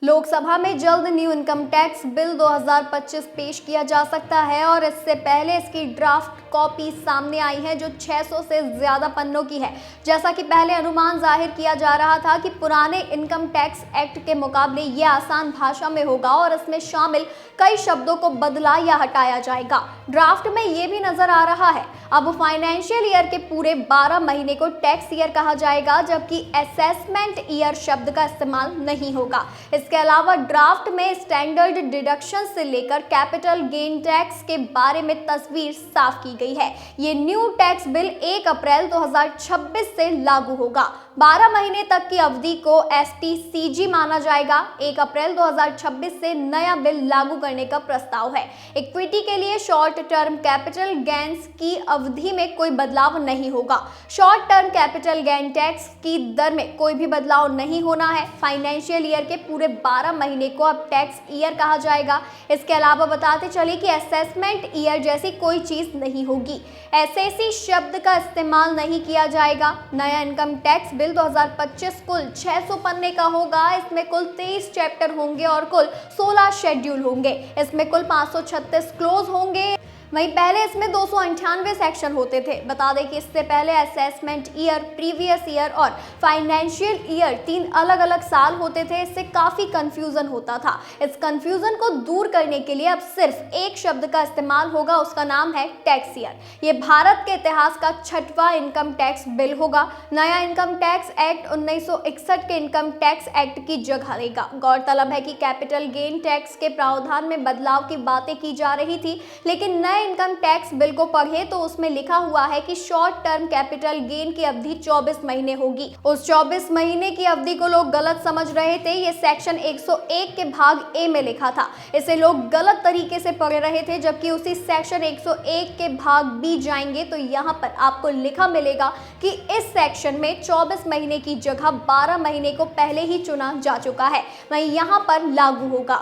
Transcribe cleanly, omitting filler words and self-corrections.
लोकसभा में जल्द new income tax bill 2025 पेश किया जा सकता है और इससे पहले इसकी ड्राफ्ट कॉपी सामने आई है जो 600 से ज्यादा पन्नों की है। जैसा कि पहले अनुमान जाहिर किया जा रहा था कि पुराने इनकम टैक्स एक्ट के मुकाबले ये आसान भाषा में होगा और इसमें शामिल कई शब्दों को बदला या हटाया जाएगा। ड्राफ्ट में ये भी नजर आ रहा है अब फाइनेंशियल ईयर के पूरे 12 महीने को टैक्स ईयर कहा जाएगा, जबकि असेसमेंट ईयर शब्द का इस्तेमाल नहीं होगा। इसके अलावा ड्राफ्ट में स्टैंडर्ड डिडक्शन से लेकर कैपिटल गेन टैक्स के बारे में तस्वीर साफ की गई है। ये न्यू टैक्स बिल 1 अप्रैल 2026 से लागू होगा। 12 महीने तक की अवधि को एसटीसीजी माना जाएगा। 1 अप्रैल 2026 से नया बिल लागू करने का प्रस्ताव है। इक्विटी के लिए शॉर्ट टर्म कैपिटल गेन्स की अवधि में कोई बदलाव नहीं होगा। Short term capital gain tax की दर में कोई भी बदलाव नहीं होना है। फाइनेंशियल ईयर के पूरे 12 महीने को अब टैक्स ईयर कहा जाएगा। इसके अलावा बताते चले कि असेसमेंट ईयर जैसी कोई चीज नहीं होगी। एसएसी शब्द का इस्तेमाल नहीं किया जाएगा। नया इनकम टैक्स बिल 2025 कुल 600 पन्ने का होगा। इसमें कुल 23 चैप्टर होंगे और कुल 16 शेड्यूल होंगे। इसमें कुल 536 क्लोज होंगे। वहीं पहले इसमें 298 सेक्शन होते थे। बता दें कि इससे पहले असेसमेंट ईयर, प्रीवियस ईयर और फाइनेंशियल ईयर 3 अलग अलग साल होते थे। इससे काफ़ी कंफ्यूजन होता था। इस कंफ्यूजन को दूर करने के लिए अब सिर्फ एक शब्द का इस्तेमाल होगा, उसका नाम है टैक्स ईयर। ये भारत के इतिहास का 6वां इनकम टैक्स बिल होगा। नया इनकम टैक्स एक्ट 1961 के इनकम टैक्स एक्ट की जगह लेगा। गौरतलब है कि कैपिटल गेन टैक्स के प्रावधान में बदलाव की बातें की जा रही थी, लेकिन नए इनकम टैक्स बिल को पढ़े तो उसमें लिखा हुआ है कि शॉर्ट टर्म कैपिटल गेन की अवधि 24 महीने होगी। उस 24 महीने की अवधि को लोग गलत समझ रहे थे। ये सेक्शन 101 के भाग ए में लिखा था। इसे लोग गलत तरीके से पढ़ रहे थे, जबकि उसी सेक्शन 101 के भाग बी जाएंगे तो यहाँ पर आपको लिखा मिलेगा कि इस सेक्शन में 24 महीने की जगह 12 महीने को पहले ही चुना जा चुका है, वहीं यहाँ पर लागू होगा।